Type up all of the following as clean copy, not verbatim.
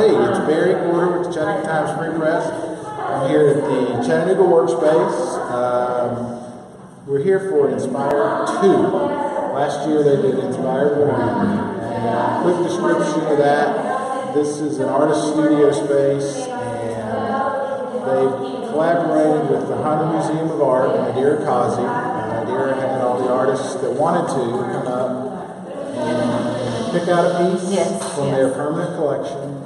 Hey, it's Barry Porter with the Chattanooga Times Free Press. I'm here at the Chattanooga WorkSpace. We're here for Inspire 2. Last year they did Inspire 1. And quick description of that. This is an artist studio space, and they've collaborated with the Hunter Museum of Art and Adira Kazi. Adira had all the artists that wanted to come up and pick out a piece from their permanent collection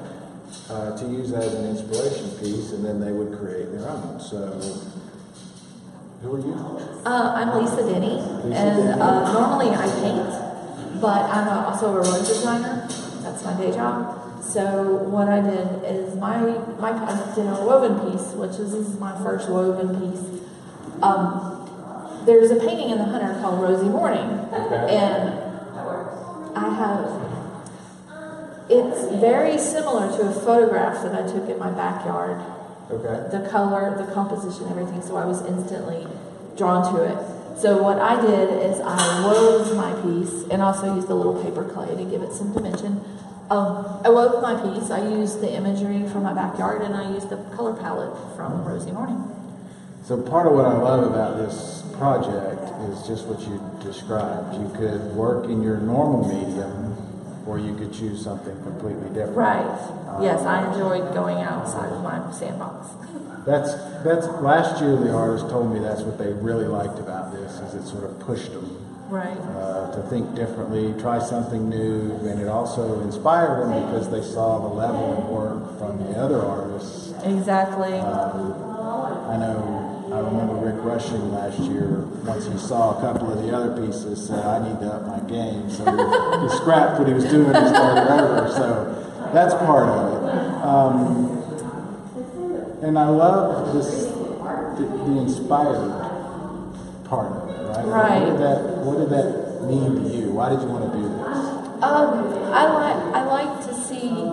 to use as an inspiration piece, and then they would create their own. So, who are you? I'm Lisa Denny, normally I paint, but I'm also a road designer. That's my day job. So what I did is I did a woven piece, this is my first woven piece. There's a painting in the Hunter called Rosy Morning, and it's very similar to a photograph that I took in my backyard. Okay. The color, the composition, everything, so I was instantly drawn to it. So what I did is I wove my piece and also used a little paper clay to give it some dimension. I wove my piece, I used the imagery from my backyard, and I used the color palette from Rosy Morning. So part of what I love about this project is just what you described. You could work in your normal medium, or you could choose something completely different. Right. Yes, I enjoyed going outside of my sandbox. That's last year the artist told me that's what they really liked about this, is it sort of pushed them to think differently, try something new, and it also inspired them because they saw the level of work from the other artists. Exactly. I remember Rick Rushing last year, once he saw a couple of the other pieces, said, I need to up my game. So he scrapped what he was doing and started over. So that's part of it. And I love the inspired part of it, right? Right. What did that mean to you? Why did you want to do this? I like to see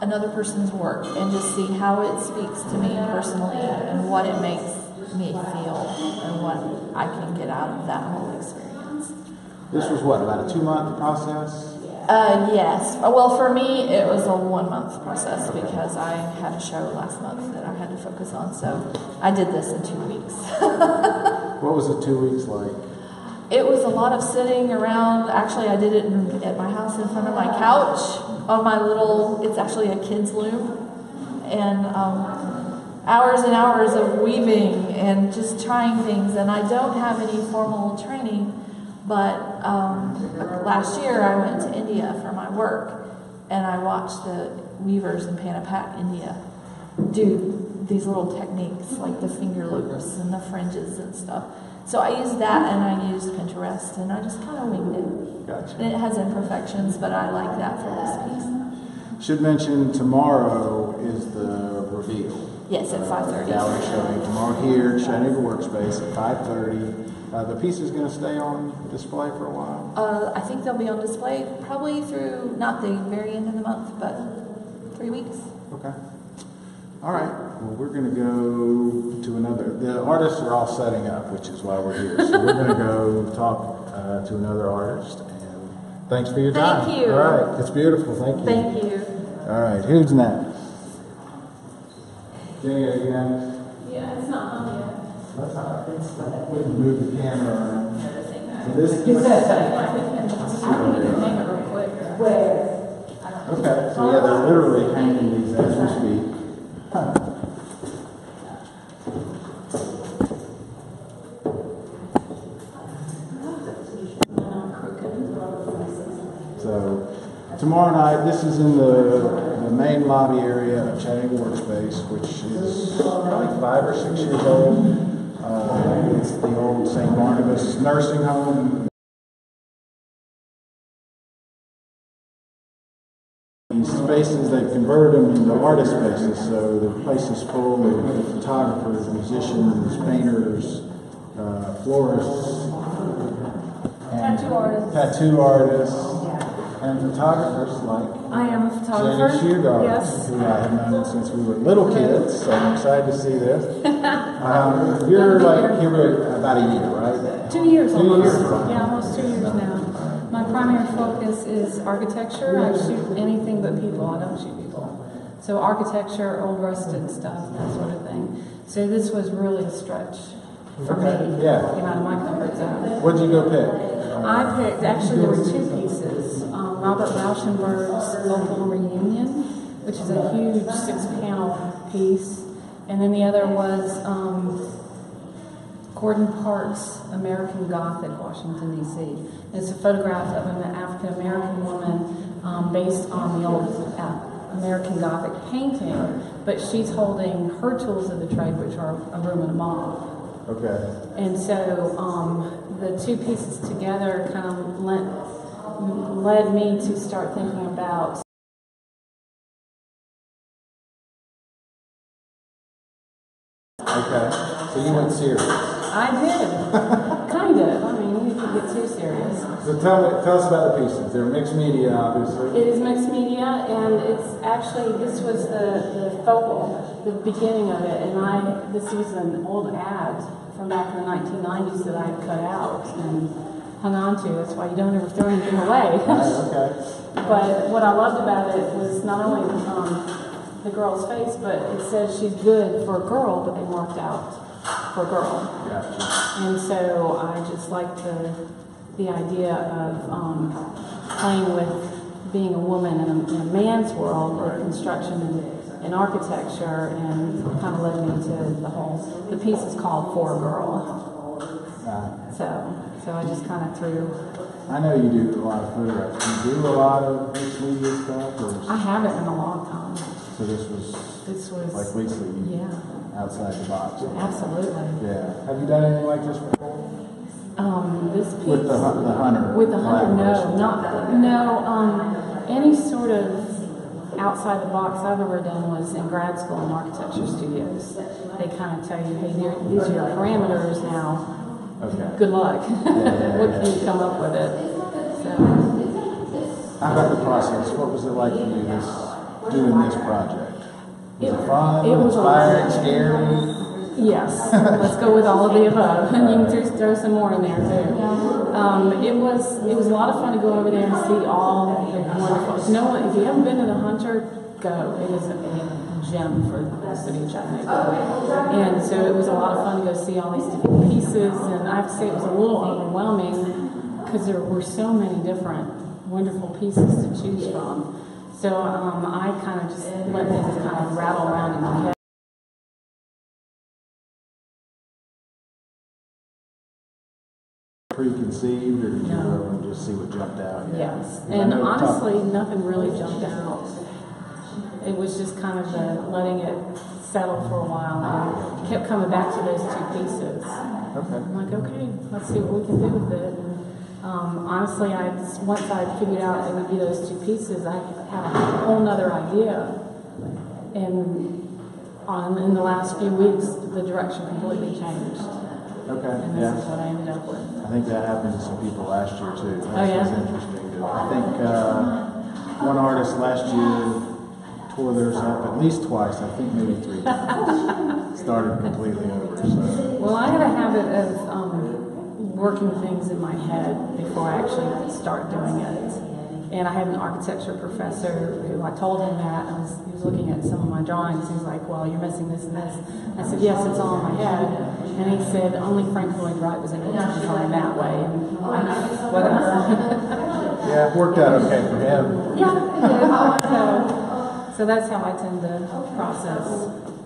another person's work and just see how it speaks to me personally and what it makes me feel and what I can get out of that whole experience. This was what, about a 2-month process? Yes. Well, for me, it was a 1-month process because I had a show last month that I had to focus on. So I did this in 2 weeks. What was the 2 weeks like? It was a lot of sitting around. Actually, I did it at my house in front of my couch on my it's actually a kid's loom. And hours and hours of weaving and just trying things. And I don't have any formal training, but last year I went to India for my work, and I watched the weavers in Panapat, India, do these little techniques like the finger loops and the fringes and stuff. So I used that, and I used Pinterest, and I just kind of winged it. Gotcha. And it has imperfections, but I like that for this piece. Should mention tomorrow is the reveal. Yes, at 5:30. Gallery showing tomorrow here at Chattanooga WorkSpace at 5:30. The piece is going to stay on display for a while? I think they'll be on display probably through, not the very end of the month, but 3 weeks. Okay. All right. Well, we're going to go to another. The artists are all setting up, which is why we're here. So we're going to go talk to another artist. And thanks for your time. Thank you. All right. It's beautiful. Thank you. Thank you. All right. Who's next? Jenny, are you next? Yeah, it's not on yet. That's all right. We can move the camera around. So this I can hang it real quick. Where? Okay. So yeah, they're literally hanging these as we speak. So tomorrow night, this is in the main lobby area of Chattanooga WorkSpace, which is probably 5 or 6 years old. It's the old St. Barnabas nursing home. These spaces, they've converted them into artist spaces, so the place is full of photographers, musicians, painters, florists, and tattoo artists, and photographers like I am a photographer. Jenny Sheargard, Yes. who I have known since we were little kids, so I'm excited to see this. You're like here about a year, right? 2 years 2 almost. years. Yeah, almost 2 years now. My primary focus is architecture. I shoot anything but people. I don't shoot people. So architecture, old rusted stuff, that sort of thing. So this was really a stretch for me. Yeah. Came out of my comfort zone. What'd you go pick? I picked, actually there were two pieces. Robert Rauschenberg's Vocal Reunion, which is a huge 6-panel piece. And then the other was Gordon Parks' American Gothic, Washington, D.C. It's a photograph of an African-American woman based on the old American Gothic painting, but she's holding her tools of the trade, which are a broom and a mop. Okay. And so the two pieces together kind of led me to start thinking about Okay. So you went serious. I did. Kind of. I mean, you could get too serious. So tell us about the pieces. They're mixed media, obviously. It is mixed media, and it's actually, this was the focal, the beginning of it, and this was an old ad from back in the 1990s that I had cut out and hung on to. That's why you don't ever throw anything away. Okay. But what I loved about it was not only the girl's face, but it says she's good for a girl, but they marked out for a girl. Gotcha. And so I just liked the idea of playing with being a woman in a man's world with construction and architecture, and kind of led me to the piece is called For a Girl. So I just kind of threw. I know you do a lot of photographs. Do you do a lot of mixed media stuff? Or I haven't in a long time. So this was like basically outside the box. Absolutely. Yeah. Have you done anything like this before? This piece With the hunter. With the hunter, no. Any sort of outside the box I've ever done was in grad school in architecture studios. They kind of tell you, hey, these are your parameters now. Okay. Good luck. What can you come up with it? So. How about the process? What was it like for you doing this project? Was it fun? It was inspiring, scary? Yes. Let's go with all of the above. And you can throw some more in there too. It was a lot of fun to go over there and see all the wonderful. If you haven't been to the Hunter, go. It is a gem for the city of Chattanooga. And so it was a lot of fun to go see all these different pieces. And I have to say it was a little overwhelming because there were so many different wonderful pieces to choose from. So I kind of just let them kind of rattle around in my head. Preconceived, or did you go and just see what jumped out? Yes, and honestly, nothing really jumped out. It was just kind of letting it settle for a while, and kept coming back to those two pieces. Okay. I'm like, okay, let's see what we can do with it. And, honestly, once I figured out it would be those two pieces, I had a whole nother idea. And in the last few weeks, the direction completely changed. Okay. And this is what I ended up with. I think that happened to some people last year too. That's interesting. I think one artist last year tore theirs up at least twice. I think maybe 3 times. Started completely over. So. Well, I had a habit of working things in my head before I actually start doing it. And I had an architecture professor who I told him that. He was looking at some of my drawings. He's like, well, you're missing this and this. I said, yes, it's all in my head. And he said, only Frank Lloyd Wright was able to design that way. And whatever. Yeah, it worked out okay for him. Yeah. So that's how I tend to process.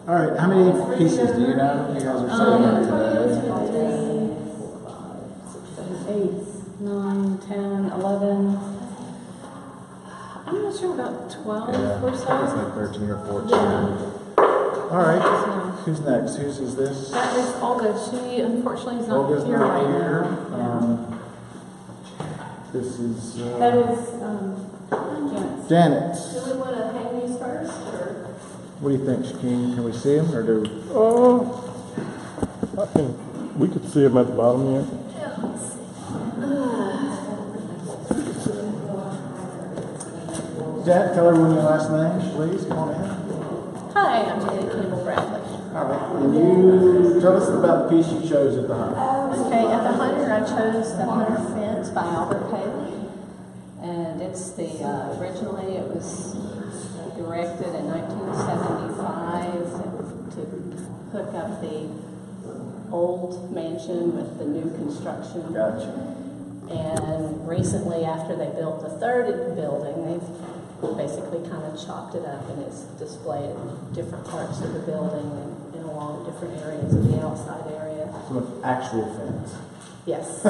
All right, how many pieces do you know you guys are setting up today? 8, 9, 10, 11. I'm not sure, about 12 or so. It's like 13 or 14. Yeah. All right. Who's next? Whose is this? That is Olga. She unfortunately is not Olga's here not right here. now. This is That is Janet. Janet. Do we want to hang these first, or? What do you think, Shakeen? Can we see him, or do? We could see him at the bottom here. Janet, tell everyone your last name, please. Come on in. Hi, I'm Janet Campbell Bradley. All right. And you tell us about the piece you chose at the Hunter. Okay, at the Hunter, I chose The Hunter Fence by Albert Paley. And it's originally it was erected in 1975 to hook up the old mansion with the new construction. Gotcha. And recently, after they built the third building, they've basically kind of chopped it up, and it's displayed in different parts of the building and along different areas of the outside area. So an actual fence. Yes.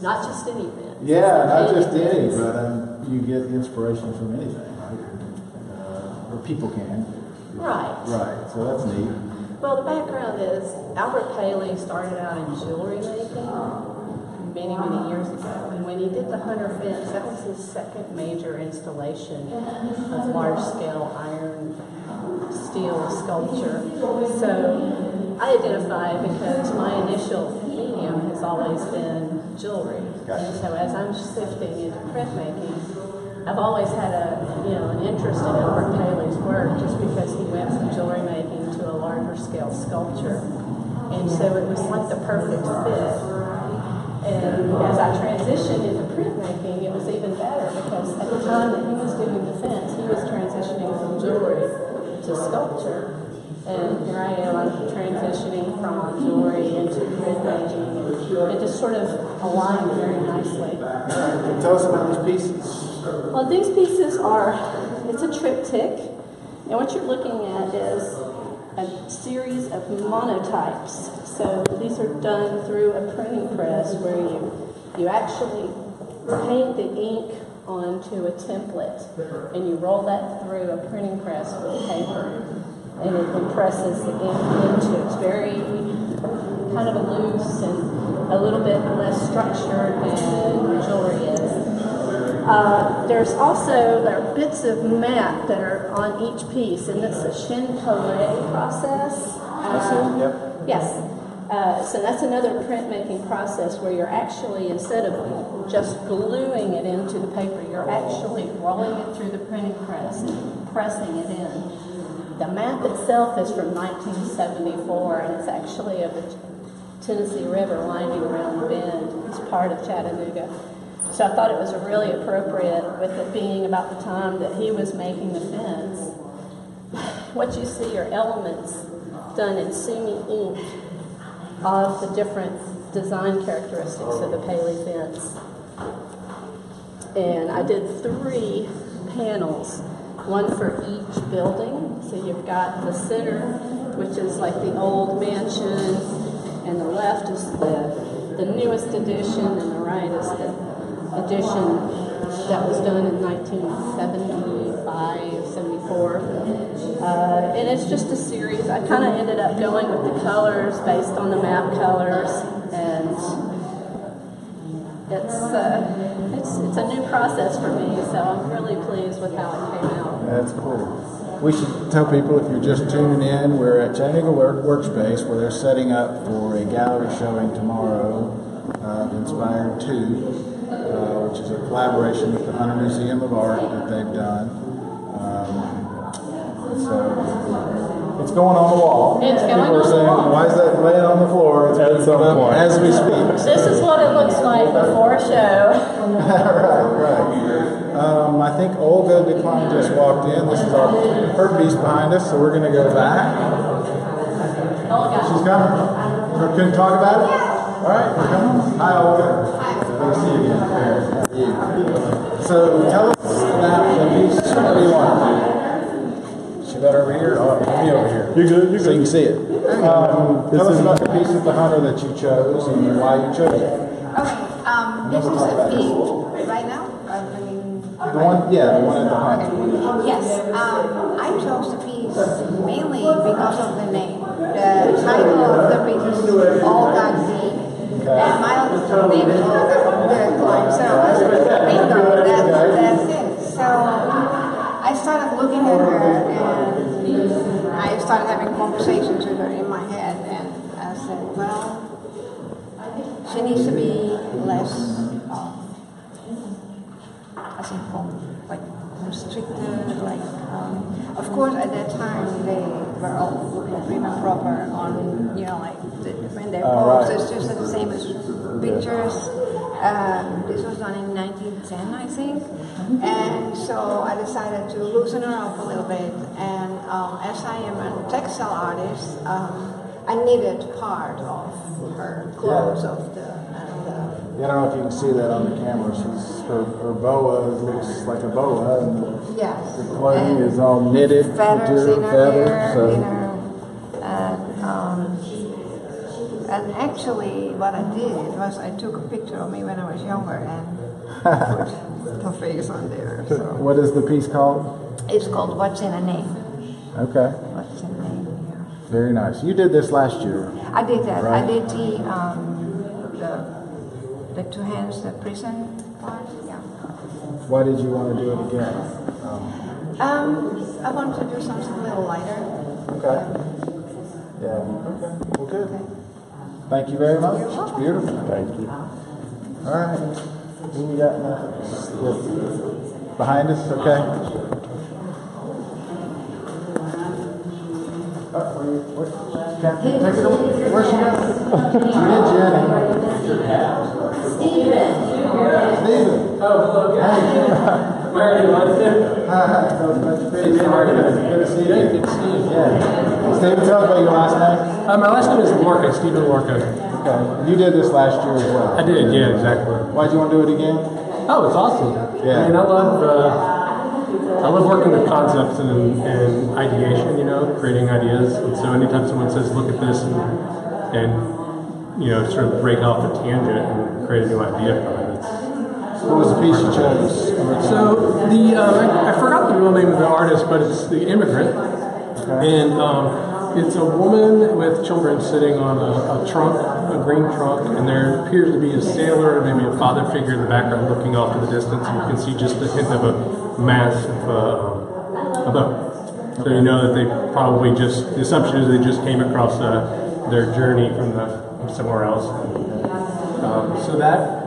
Not just any fence. Yeah, not just any, but you get inspiration from anything, right? Or people can. Right. Right, so that's neat. Well, the background is Albert Paley started out in jewelry making many, many years ago. And when he did the Hunter fence, that was his second major installation of large-scale iron steel sculpture. So I identify because my initial medium has always been jewelry. And so as I'm shifting into printmaking, I've always had an interest in Albert Paley's work just because he went from jewelry making to a larger scale sculpture. And so it was like the perfect fit. And as I transitioned into printmaking, it was even better because at the time that he was doing the fence, he was transitioning from jewelry to sculpture. And here I am, I'm transitioning from jewelry into printmaking. And it just sort of aligned very nicely. Tell us about these pieces. Well, these pieces it's a triptych. And what you're looking at is a series of monotypes. So these are done through a printing press where you actually paint the ink onto a template and you roll that through a printing press with paper and it compresses the ink into it. It's very kind of loose and a little bit less structured than jewelry is. There are bits of mat that are on each piece, and it's a Shin-Koei process. Yep. Yes. So that's another printmaking process where you're actually, instead of just gluing it into the paper, you're actually rolling it through the printing press and pressing it in. The map itself is from 1974, and it's actually of the Tennessee River winding around the bend. It's part of Chattanooga. So I thought it was really appropriate, with it being about the time that he was making the fence. What you see are elements done in sumi ink of the different design characteristics of the Paley fence. And I did 3 panels, one for each building. So you've got the center, which is like the old mansion, and the left is the newest addition, and the right is the addition that was done in 1975, 74. And it's just a series. I kind of ended up going with the colors based on the map colors, and it's a new process for me, so I'm really pleased with how it came out. That's cool. We should tell people, if you're just tuning in, we're at Chattanooga WorkSpace, where they're setting up for a gallery showing tomorrow of Inspired 2. Which is a collaboration with the Hunter Museum of Art that they've done. So it's going on the wall. It's going People on are the saying, wall. why is that laying on the floor? It's At some point. as we speak. This is what it looks like before a show. Right. I think Olga Decline just walked in. This is her piece behind us, so we're going to go back. She's coming. We couldn't talk about it? All right, we're coming. Hi, Olga. Good to see you again. How are you? So tell us about the piece. What do you want? She better over here? Oh, me over here. You're good. You're So you good. can see it. Tell us about the piece of the Hunter that you chose and why you chose it. Okay, this is a piece right now. The one, yeah, the one at the Hunter. Yes, I chose the piece mainly because of the name. The title of the piece is All God Deep, and my name is Olga Decline. So bingo, that's it. So I started looking at her, and I started having conversations with her in my head, and I said, well, she needs to be less, like restricted, like, of course at that time they were all looking prim and proper on, like, when they post, it's just the same as pictures, This was done in 1910, I think. And so I decided to loosen her up a little bit. And as I am a textile artist, I knitted part of her clothes of the. Yeah, I don't know if you can see that on the camera. Her boa looks like a boa, and Yes. the clothing is all knitted. Feathers in her hair, so. And actually what I did was I took a picture of me when I was younger and put her face on there. So. What is the piece called? It's called What's in a Name. Okay. What's in a Name, yeah. Very nice. You did this last year. I did that. Right. I did the two hands, the prison part, yeah. Why did you want to do it again? I wanted to do something a little lighter. Okay. Yeah. Okay. Well, good. Thank you very much. It's beautiful. Thank you. All right. Who we got next? Behind us? Okay. Captain, take it away. Where's she at? Steven. Oh, hello, guys. Where are you, London? Hi. Good to see you. Good to see you. Yeah. Steven, tell us about your last name. My last name is Lorca, Stephen Lorca. Okay. You did this last year as well. I did, yeah, exactly. Why'd you want to do it again? Oh, it's awesome. Yeah. I mean, I love working with concepts and ideation, you know, creating ideas. And so anytime someone says, look at this and you know, sort of break off a tangent and create a new idea from it. What was the piece you chose? So I forgot the real name of the artist, but it's The Immigrant. Okay. And it's a woman with children sitting on a trunk, a green trunk, and there appears to be a sailor and maybe a father figure in the background looking off to the distance, and you can see just a hint of a mast of a boat. So you know that they probably the assumption is they just came across their journey from somewhere else. So that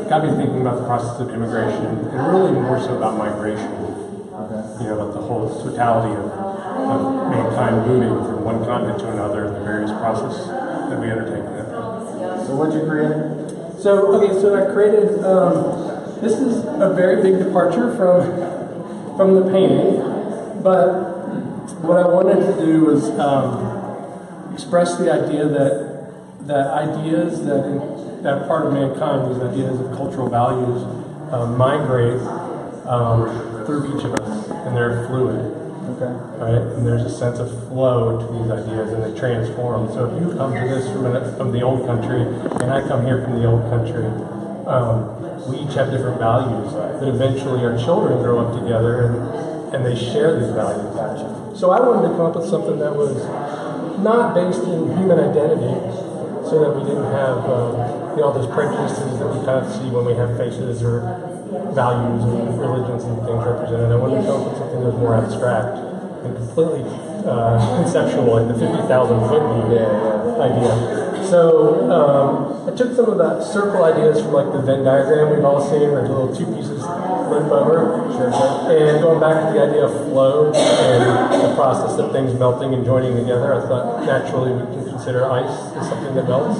got me thinking about the process of immigration, and really more so about migration. You know, about the whole totality of mankind moving from one continent to another and the various processes that we undertake in that process. So what'd you create? So I created, this is a very big departure from the painting, but what I wanted to do was express the idea that ideas that part of mankind, these ideas of cultural values, migrate through each of us, and they're fluid. Okay. Right? And there's a sense of flow to these ideas, and they transform. So if you come to this from the old country, and I come here from the old country, we each have different values. But eventually, our children grow up together, and they share these values. So I wanted to come up with something that was not based in human identity, so that we didn't have all those prejudices that we kind of see when we have faces or values and religions and things represented. I wanted to come up with something that was more abstract and completely conceptual, like the 50,000-foot view idea. So I took some of the circle ideas from like the Venn diagram we've all seen, where the little two pieces flip over, and going back to the idea of flow and the process of things melting and joining together. I thought naturally we can consider ice as something that melts.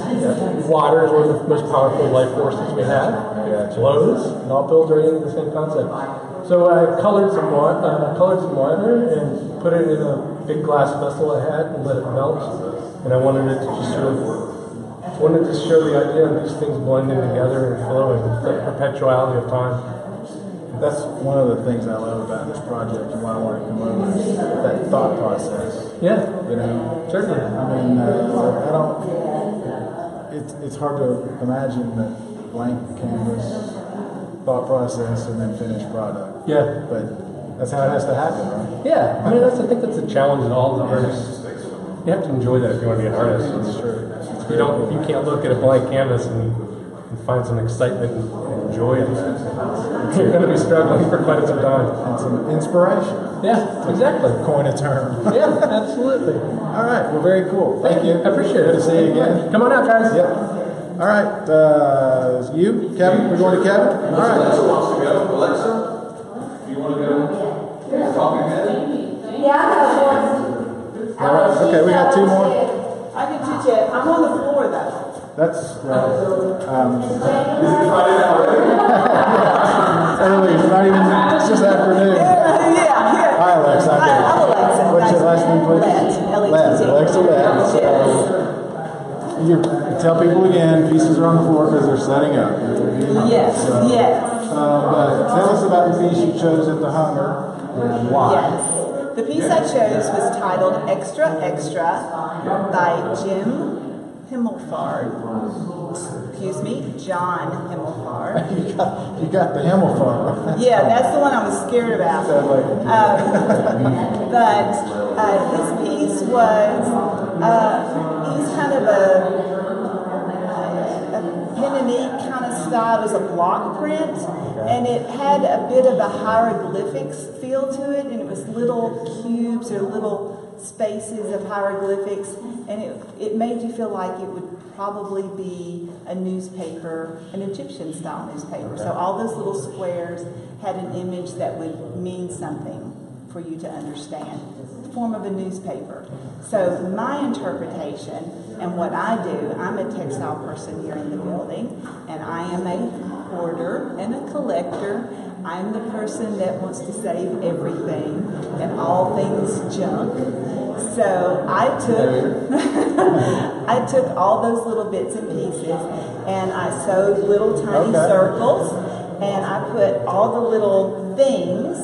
Water is one of the most powerful life forces we have. It flows, and all builds right into the same concept. So I colored some water and put it in a big glass vessel I had and let it melt. And I wanted it to just wanted to show the idea of these things blending together and flowing, the perpetuality of time. That's one of the things I love about this project and why I want to come over is that thought process. Yeah, You know, certainly. I mean, I don't. It's hard to imagine that blank canvas thought process and then finished product. Yeah. But that's how it has to happen, right? Yeah, I mean, I think that's a challenge that all the artists. You have to enjoy that if you want to be an artist. That's true. You can't look at a blank canvas and find some excitement and joy in that. You're going to be struggling for quite some time. And some inspiration. Yeah, exactly. Coin a term. Yeah, absolutely. All right. Well, very cool. Thank you. I appreciate it. Good to see you again. Come on out, guys. Yep. All right. You, Kevin? We're going to Kevin? All right. Alexa wants to go. Alexa, do you want to go talking head? Yeah, I have one. All right. Okay, we got two more. I can teach it. I'm on the floor though. That's, early, it's not even, it's just afternoon. Yeah. Hi, Alexa. I'm Alexa. What's your last name, please? Let. Alexa Let. So, you tell people again, pieces are on the floor because they're setting up. Yes, So, yes. But tell us about the piece you chose at the Hunger and why. Yes. The piece I chose was titled Extra Extra by Jim Himmelfarb. Excuse me, John Himmelfarb. you got the Himmelfarb. Yeah, that's the one I was scared about. But his piece was, he's kind of a pen and ink kind of style. It was a block print, and it had a bit of a hieroglyphics feel to it, and it was little cubes or little spaces of hieroglyphics, and it made you feel like it would probably be a newspaper, an Egyptian style newspaper. So all those little squares had an image that would mean something for you to understand. The form of a newspaper. So my interpretation and what I do, I'm a textile person here in the building, and I am a hoarder and a collector. I'm the person that wants to save everything and all things junk. So I took all those little bits and pieces and I sewed little tiny circles and I put all the little things.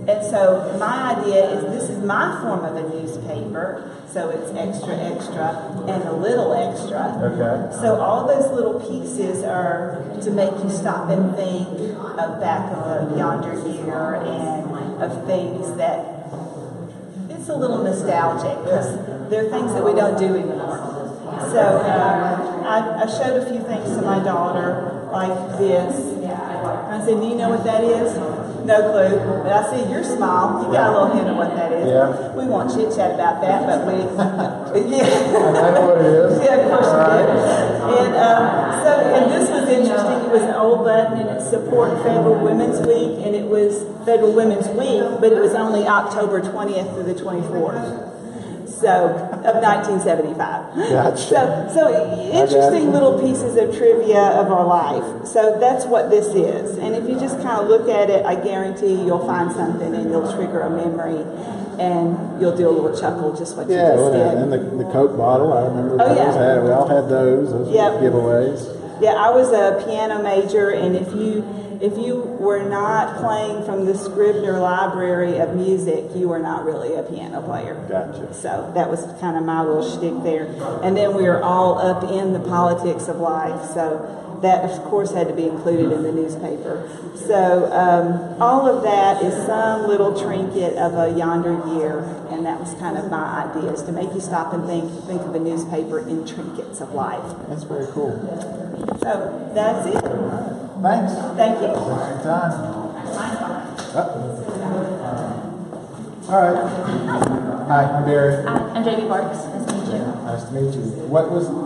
And so my idea is this is my form of a newspaper. So it's extra, extra, and a little extra. Okay. So all those little pieces are to make you stop and think of back of a yonder year and of things that it's a little nostalgic because they're things that we don't do anymore. So I showed a few things to my daughter like this. I said, do you know what that is? No clue. But I see your smile. You got a little hint of what that is. Yeah. We won't chit chat about that, but we. Yeah. I know what it is. Yeah, of course you do. And this was interesting. It was an old button, and it's support Federal Women's Week, and it was Federal Women's Week, but it was only October 20th through the 24th. So, of 1975. Gotcha. So interesting little pieces of trivia of our life. So that's what this is. And if you just kind of look at it, I guarantee you'll find something and you'll trigger a memory and you'll do a little chuckle just what you just did. And the Coke bottle, I remember Oh, yeah. we all had those were giveaways. Yeah, I was a piano major, and if you were not playing from the Scribner Library of Music, you were not really a piano player. Gotcha. So that was kind of my little shtick there. And then we were all up in the politics of life, so that, of course, had to be included in the newspaper. So all of that is some little trinket of a yonder year, and that was kind of my idea, is to make you stop and think of a newspaper in trinkets of life. That's very cool. So that's it. Thanks. Thank you. Thanks for your time. All right. Hi, I'm Barry. I'm JB Parks. Nice to meet you. Nice to meet you.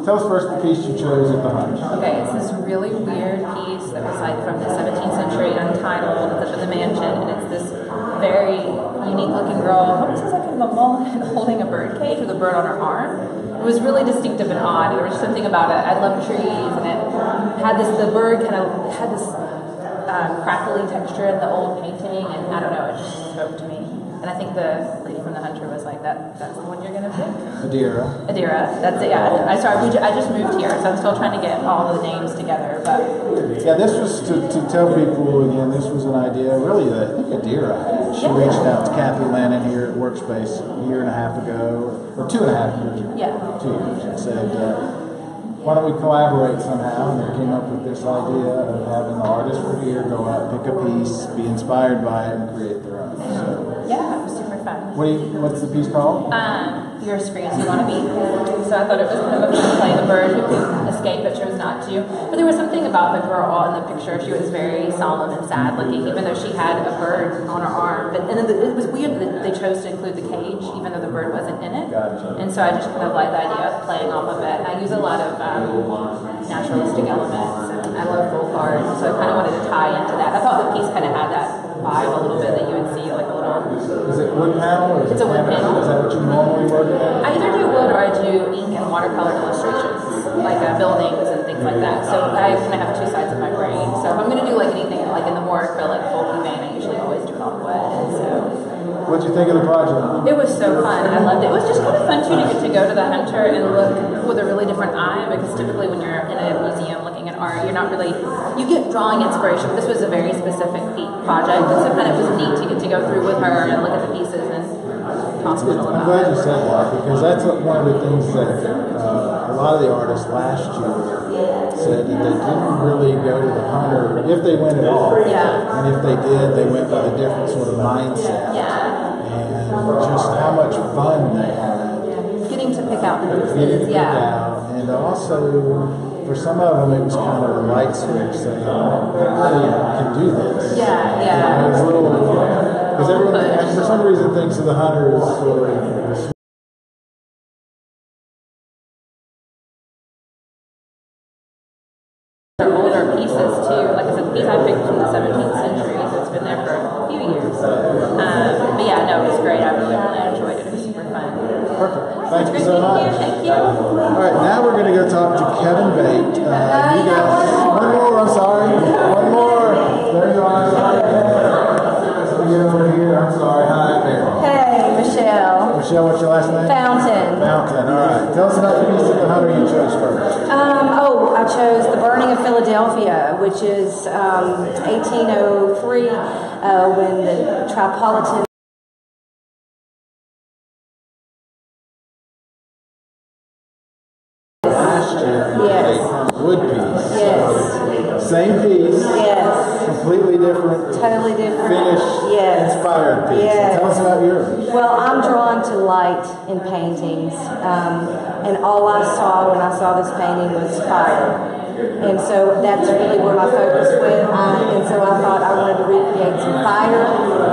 Tell us first the piece you chose at the Hunt. Okay, it's this really weird piece that was like from the 17th century, untitled. It's up in the mansion, and it's this very unique looking girl. What is this, like kind of a mullet holding a bird cage with a bird on her arm? It was really distinctive and odd. There was something about it. I love trees, and it had this. The bird kind of had this crackly texture in the old painting, and I don't know, it just spoke to me. And I think the lady from the Hunter was like, that's the one you're gonna pick. Adira, that's it. Yeah, I just moved here, so I'm still trying to get all the names together. But yeah, this was to tell people again. This was an idea, really, that I think Adira had. She reached out to Kathy Lannon here at WorkSpace a year and a half ago, or 2.5 years ago. Yeah. 2 years, and said, why don't we collaborate somehow? And they came up with this idea of having the artists from here go out, pick a piece, be inspired by it, and create their own. So, yeah, it was super fun. what's the piece called? You're as free as you want to be. So I thought it was kind of a fun play. The bird who could escape but chose not to. But there was something about the girl in the picture. She was very solemn and sad looking, even though she had a bird on her arm. But and then it was weird that they chose to include the cage, even though the bird wasn't in it. Gotcha. And so I just kind of like the idea of playing off of it. I use a lot of naturalistic elements, and I love folk art, so I kind of wanted to tie into that. I thought the piece kind of had that vibe a little bit, that you would see like a little. Is it wood panel or It's a wood panel. Is that what you normally work with? I either do wood or I do ink and watercolor illustrations. like buildings and things like that. So I kind of have two sides of my brain. So if I'm going to do like anything like in the more acrylic, folky vein, I usually always do it on wood. And so. What'd you think of the project? It was so fun. I loved it. It was just kind of fun too to get to go to the Hunter and look with a really different eye, because typically when you're in a museum looking at art, you're not really, you get drawing inspiration. This was a very specific project, and so kind of was neat to get to go through with her and look at the pieces and talk a little I'm about glad it. you said that, because that's one of the things that a lot of the artists last year said, that they didn't really go to the Hunter, if they went at all. Yeah. And if they did, they went with a different sort of mindset. Yeah. And just how much fun they had. Getting to pick out the Getting to pieces. pick out. And also, for some of them, it was kind of a light switch saying, I can do this. Yeah, yeah. And it was a little, because everyone, for some reason, thinks of the Hunter as sort of older pieces too. Like I said, the piece I picked from the 17th century, so it's been there for a few years. But yeah, no, it was great. I really enjoyed it. It was super fun. perfect. Thank you so much. Thank you. All right, now we're going to go talk to Kevin Bate. You guys, one more. I'm sorry. One more. There you are. Get over here. I'm sorry. Hi there. Hey, Michelle. Michelle, what's your last name? Fountain. Fountain. All right. Tell us about the piece of the Hunter you chose first. I chose The Burning of Philadelphia, which is 1803, when the Tripolitan Last year, Yes. a wood piece. Yes. Same piece. Yes. Completely different. Totally different. Finish. Yes. Inspired piece. Yes. So tell us about yours. Well, I'm drawn to light in paintings, and all I saw when I saw this painting was fire. And so that's really where my focus went. And so I thought I wanted to recreate some fire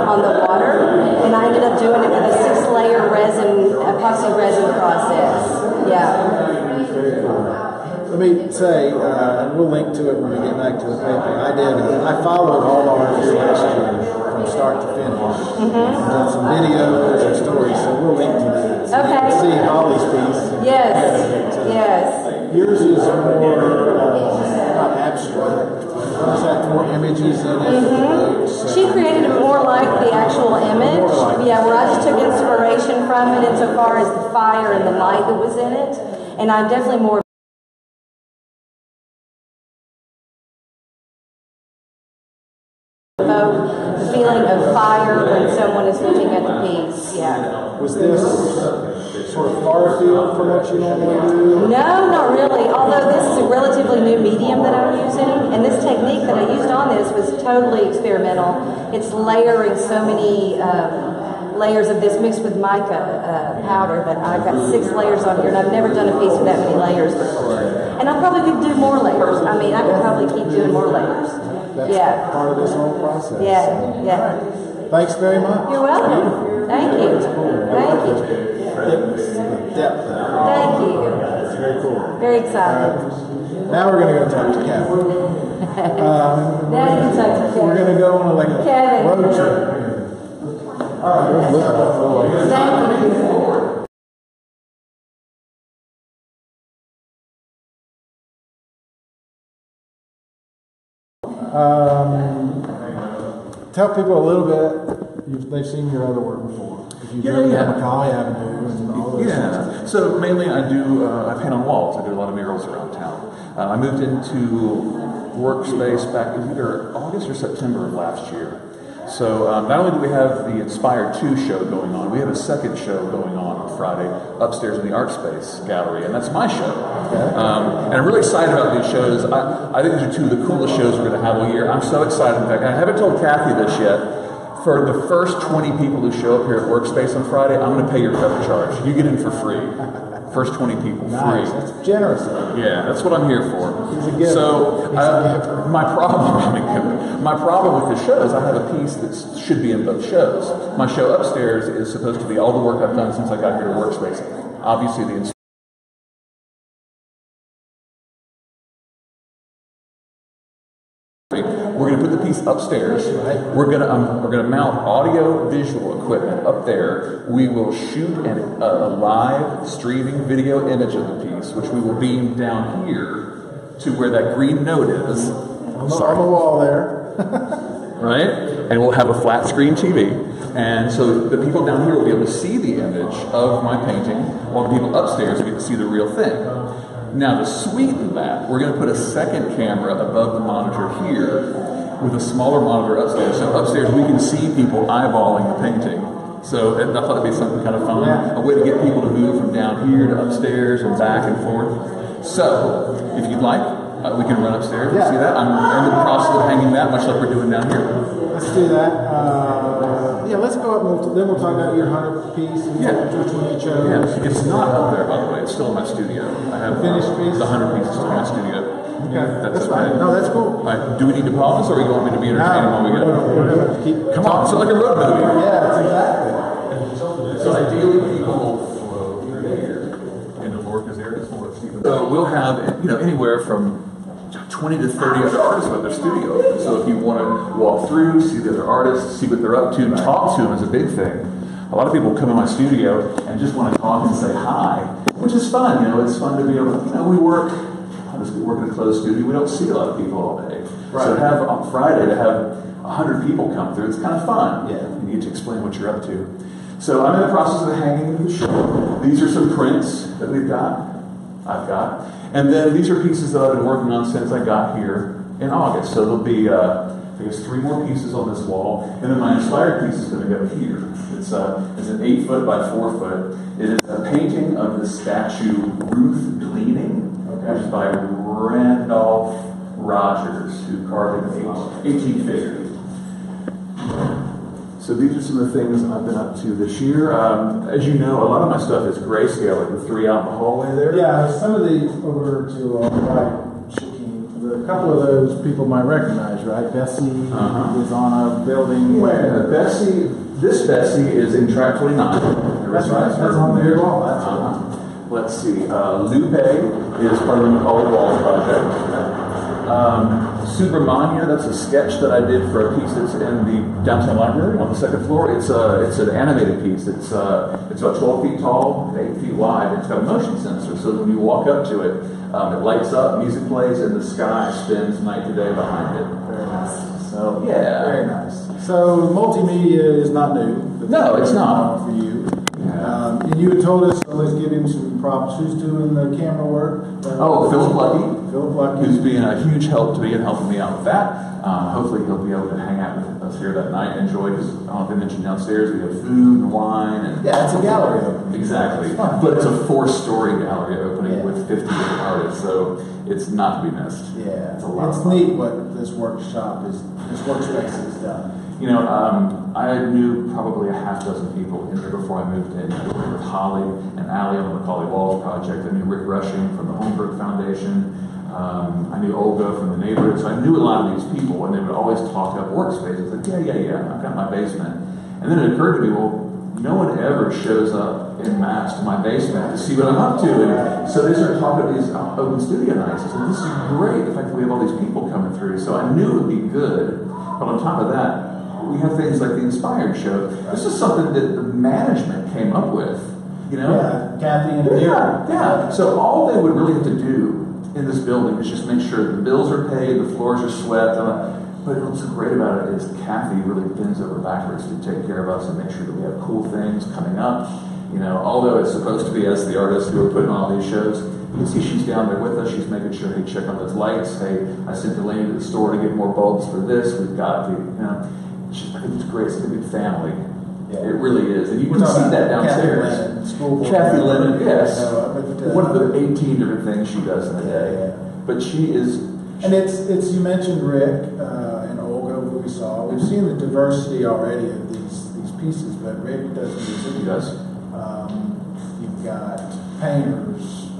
on the water, and I ended up doing it with a 6-layer epoxy resin process. Yeah. Very cool. Let me say, and we'll link to it when we get back to the paper. I followed all the artists last year from start to finish. And done some videos and stories, so we'll link to that. So you can see Holly's piece. Yes. Yes. Yours is more not abstract. It's like more images in it. She created it more like the actual image. Yeah, where I just took inspiration from it insofar as the fire and the light that was in it. And I'm definitely more the feeling of fire when someone is looking at the piece. Yeah. Was this sort of far afield from what you normally do? No, not really. Although this is a relatively new medium that I'm using, and this technique that I used on this was totally experimental. It's layering so many layers of this mixed with mica powder, but I've got 6 layers on here, and I've never done a piece with that many layers before. And I probably could do more layers. I mean, I could probably keep doing more layers. That's part of this whole process. Yeah, yeah. Thanks very much. You're welcome. Thank you. Thank you. Depth. Thank you. It's very cool. Very excited. Now we're going to go talk to Kevin. Now you can talk to We're going Kevin. to go on like a Kevin. road trip here. All right. Thank you. Tell people a little bit. They've seen your other work before. If you've driven down Macaulay Avenue and all those things. So mainly I paint on walls. I do a lot of murals around town. I moved into WorkSpace back in either August or September of last year. So not only do we have the Inspired 2 show going on, we have a second show going on Friday upstairs in the Art Space Gallery, and that's my show. And I'm really excited about these shows. I think these are 2 of the coolest shows we're going to have all year. I'm so excited. In fact, I haven't told Kathy this yet. For the first 20 people who show up here at WorkSpace on Friday, I'm going to pay your cover charge. You get in for free. First 20 people, Nice. free. That's generous. Yeah, that's what I'm here for. He's a giver. So He's a giver. my problem with the show is I have a piece that should be in both shows. My show upstairs is supposed to be all the work I've done since I got here to WorkSpace. Obviously, we're going to put the piece upstairs. We're gonna mount audio visual equipment up there. We will shoot a live streaming video image of the piece, which we will beam down here to where that green note is. On the wall there. Right? And we'll have a flat screen TV. And so the people down here will be able to see the image of my painting, while the people upstairs get to see the real thing. Now, to sweeten that, we're going to put a second camera above the monitor here with a smaller monitor upstairs. So upstairs we can see people eyeballing the painting. So I thought it'd be something kind of fun, a way to get people to move from down here to upstairs and back and forth. So, if you'd like, we can run upstairs and see that. I'm in the process of hanging that, much like we're doing down here. Let's do that. Let's go up and then we'll talk about your 100 piece and which one you chose. Yeah, it's not up there, by the way. It's still in my studio. I have finished piece. The 100 piece is still in my studio. Okay, that's fine. No, that's cool. All right, do we need to pause, or do you want me to be entertaining while we get it? We're gonna keep. Come on, so like a road movie. Yeah, that's exactly. So ideally, people will flow through here into Lorca's area. So we'll have anywhere from 20 to 30 other artists at their studio open. So if you want to walk through, see the other artists, see what they're up to, talk to them is a big thing. A lot of people come in my studio and just want to talk and say hi, which is fun. It's fun to be able to, we work in a closed studio. We don't see a lot of people all day. Right. So to have on Friday, to have 100 people come through, it's kind of fun. Yeah. And you get to explain what you're up to. So I'm in the process of hanging the show. These are some prints that I've got. And then these are pieces that I've been working on since I got here in August. So there'll be, I guess, 3 more pieces on this wall. And then my inspired piece is going to go here. It's an 8 foot by 4 foot. It is a painting of the statue Ruth Gleaning, which is by Randolph Rogers, who carved in 1850. So these are some of the things I've been up to this year. As you know, a lot of my stuff is grayscale, like the 3 out in the hallway there. Yeah, some of these over to right, Shaquem. A couple of those people might recognize, right? Bessie is on a building. Yeah, this Bessie is in track 29. That's right, that's on the wall. Let's see, Lupe is part of the Macaulay Walls project. Subramania, that's a sketch that I did for a piece that's in the downtown library on the 2nd floor. It's an animated piece. It's about 12 feet tall, 8 feet wide. It's got a motion sensor, so when you walk up to it, it lights up, music plays, and the sky spins night to day behind it. Very nice. So yeah, very nice. So multimedia is not new. No, it's not for you. And you had told us, so let's give him some props. Who's doing the camera work? Philip Lucky. Philip Lucky. Who's being a huge help to me and helping me out with that. Hopefully he'll be able to hang out with us here that night and enjoy, because I don't know if I mentioned downstairs, we have food and wine. And yeah, it's a gallery opening. Exactly. It's but it's a 4-story gallery opening with 50 different artists, so it's not to be missed. Yeah, it's a lot. It's neat what this workspace has done. I knew probably a half dozen people in there before I moved in. I worked with Holly and Allie on the Macaulay Walls project. I knew Rick Rushing from the Holmberg Foundation. I knew Olga from the neighborhood. So I knew a lot of these people, and they would always talk about workspace. I said, yeah, I've got my basement. And then it occurred to me, well, no one ever shows up in mass to my basement to see what I'm up to. And so they started talking about these open studio nights. I said, this is great, the fact that we have all these people coming through. So I knew it would be good. But on top of that, we have things like the Inspired Show. This is something that the management came up with, Yeah, Kathy and Yeah. So all they would really have to do in this building is just make sure the bills are paid, the floors are swept. But what's so great about it is Kathy really bends over backwards to take care of us and make sure that we have cool things coming up. Although it's supposed to be us, the artists who are putting on all these shows, you can see she's down there with us. She's making sure they check on those lights. Hey, I sent Delaney to the store to get more bulbs for this. We've got she's like, it's great. It's a big family. Yeah. It really is. And you can see that downstairs. Kathy Lennon, yes. One of the 18 different things she does in a day. Yeah. But she is... And it's you mentioned Rick and Olga, who we saw. We've seen the diversity already of these pieces, but Rick does music. He does. You've got painters.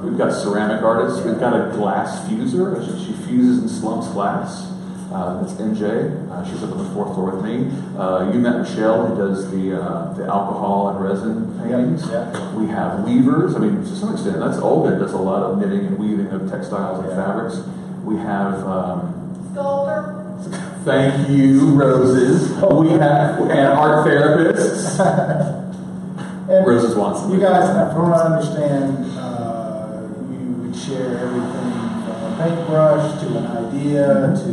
We've got ceramic artists. We've got a glass fuser. She fuses and slumps glass. That's MJ. She's up on the 4th floor with me. You met Michelle, who does the alcohol and resin paintings. Yeah. We have weavers. To some extent, that's Olga does a lot of knitting and weaving of textiles and fabrics. We have Thank you, roses. We have and art therapists. And Roses wants them. You guys, from what I understand, you would share everything from a paintbrush to an idea to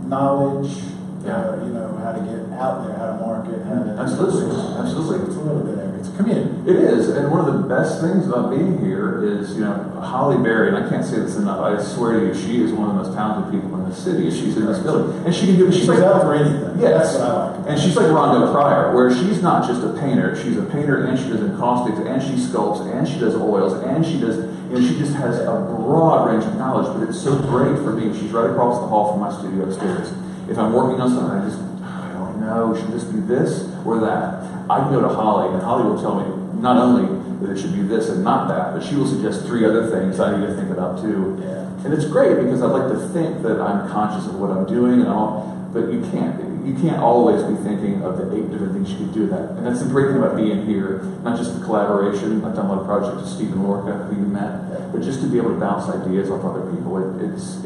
knowledge. You know, how to get out there, how to market, how to... Absolutely. It's a little bit of everything. It's a community. It is, and one of the best things about being here is, you know, Holly Berry, and I can't say this enough, I swear to you, she is one of the most talented people in the city. She's in this building. And she can do... She's out for anything. Yes. That's what I like. And she's like Rhonda Pryor, where she's not just a painter, she's a painter and she does encaustics, and she sculpts, and she does oils, and she does... You know, she just has a broad range of knowledge, but it's so great for me. She's right across the hall from my studio upstairs. If I'm working on something, I don't know, should this be this or that? I can go to Holly, and Holly will tell me not only that it should be this and not that, but she will suggest 3 other things I need to think about too. Yeah. And it's great because I like to think that I'm conscious of what I'm doing and all, but you can't. You can't always be thinking of the 8 different things you could do that. And that's the great thing about being here, not just the collaboration. I've done a lot of projects with Steve and Lorca, who you met, but just to be able to bounce ideas off other people. It's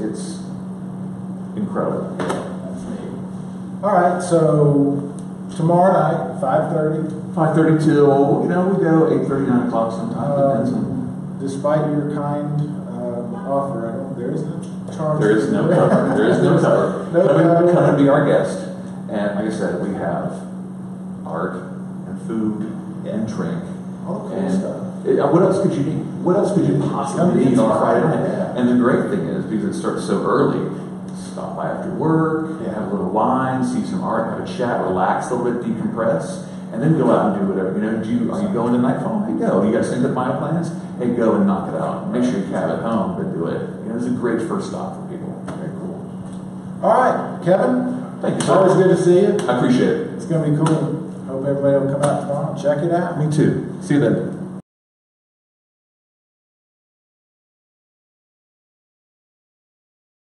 incredible. All right, so tomorrow night, 5:30. 5:30 till, you know, we go 8:30, 9 o'clock sometimes. Depends on. Despite your kind offer, there is no charge. There is no cover. There is no cover. Come and be our guest. And like I said, we have art and food and drink. All the cool And stuff. what else could you need? What else could you possibly need on Friday night? Yeah. And the great thing is, because it starts so early, stop by after work, have a little wine, see some art, have a chat, relax a little bit, decompress, and then go out and do whatever. You know, are you going to Nightfall? Hey, go. You got synced up my plans? Hey, go and knock it out. Make sure you have it home, but do it. You know, it's a great first stop for people. Very cool. All right, Kevin. Thank you, It's sir. always good to see you. I appreciate it. It's going to be cool. Hope everybody will come out tomorrow and check it out. Me too. See you then.